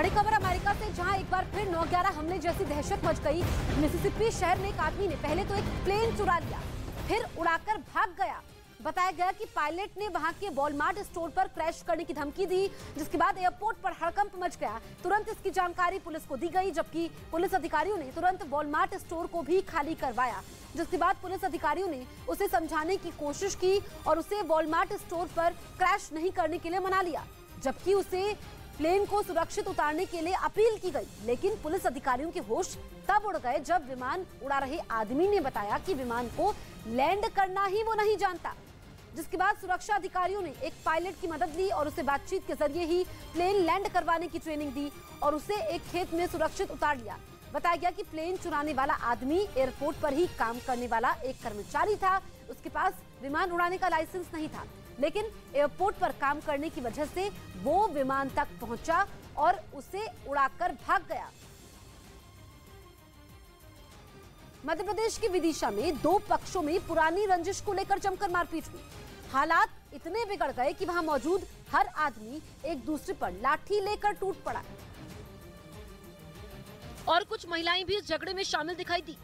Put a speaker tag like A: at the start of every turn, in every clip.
A: बड़ी खबर अमेरिका से, जहां एक बार फिर 9/11 हमले जैसी दहशत मच गई। मिसिसिपी शहर में एक आदमी ने पहले तो एक प्लेन चुरा लिया, फिर उड़ाकर भाग गया। बताया गया कि पायलट ने वहां के वॉलमार्ट स्टोर पर क्रैश करने की धमकी दी, जिसके बाद एयरपोर्ट पर हड़कंप मच गया। तुरंत इसकी जानकारी पुलिस को दी गई, जबकि पुलिस अधिकारियों ने तुरंत वॉलमार्ट स्टोर को भी खाली करवाया। जिसके बाद पुलिस अधिकारियों ने उसे समझाने की कोशिश की और उसे वॉलमार्ट स्टोर पर क्रैश नहीं करने के लिए मना लिया, जबकि उसे प्लेन को सुरक्षित उतारने के लिए अपील की गई। लेकिन पुलिस अधिकारियों के होश तब उड़ गए जब विमान उड़ा रहे आदमी ने बताया कि विमान को लैंड करना ही वो नहीं जानता। जिसके बाद सुरक्षा अधिकारियों ने एक पायलट की मदद ली और उसे बातचीत के जरिए ही प्लेन लैंड करवाने की ट्रेनिंग दी और उसे एक खेत में सुरक्षित उतार लिया। बताया गया कि प्लेन चुराने वाला आदमी एयरपोर्ट पर ही काम करने वाला एक कर्मचारी था। उसके पास विमान उड़ाने का लाइसेंस नहीं था, लेकिन एयरपोर्ट पर काम करने की वजह से वो विमान तक पहुंचा और उसे उड़ाकर भाग गया। मध्य प्रदेश के विदिशा में दो पक्षों में पुरानी रंजिश को लेकर जमकर मारपीट हुई। हालात इतने बिगड़ गए कि वहां मौजूद हर आदमी एक दूसरे पर लाठी लेकर टूट पड़ा और कुछ महिलाएं भी इस झगड़े में शामिल दिखाई दी।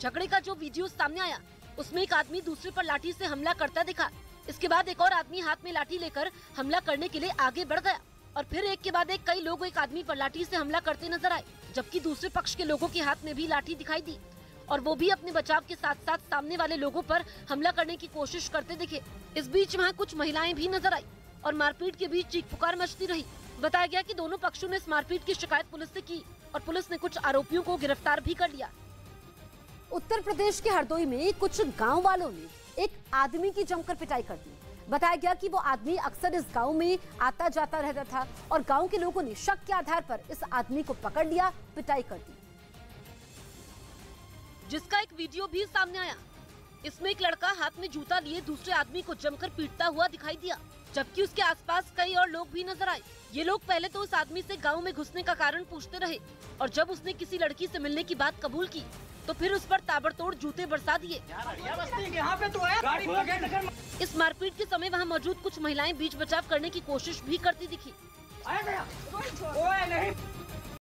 A: झगड़े का जो वीडियो सामने आया, उसमें एक आदमी दूसरे पर लाठी से हमला करता दिखा। इसके बाद एक और आदमी हाथ में लाठी लेकर हमला करने के लिए आगे बढ़ गया और फिर एक के बाद एक कई लोग एक आदमी पर लाठी से हमला करते नजर आए, जबकि दूसरे पक्ष के लोगों के हाथ में भी लाठी दिखाई दी और वो भी अपने बचाव के साथ साथ सामने वाले लोगों पर हमला करने की कोशिश करते दिखे। इस बीच वहाँ कुछ महिलाएं भी नजर आई और मारपीट के बीच चीख पुकार मचती रही। बताया गया कि दोनों पक्षों ने इस मारपीट की शिकायत पुलिस से की और पुलिस ने कुछ आरोपियों को गिरफ्तार भी कर लिया। उत्तर प्रदेश के हरदोई में कुछ गाँव वालों ने एक आदमी की जमकर पिटाई कर दी। बताया गया कि वो आदमी अक्सर इस गांव में आता जाता रहता था और गांव के लोगों ने शक के आधार पर इस आदमी को पकड़ लिया, पिटाई कर दी, जिसका एक वीडियो भी सामने आया। इसमें एक लड़का हाथ में जूता लिए दूसरे आदमी को जमकर पीटता हुआ दिखाई दिया, जबकि उसके आसपास कई और लोग भी नजर आए। ये लोग पहले तो उस आदमी से गाँव में घुसने का कारण पूछते रहे और जब उसने किसी लड़की से मिलने की बात कबूल की तो फिर उस पर ताबड़तोड़ जूते बरसा दिए। इस मारपीट के समय वहां मौजूद कुछ महिलाएं बीच बचाव करने की कोशिश भी करती दिखी।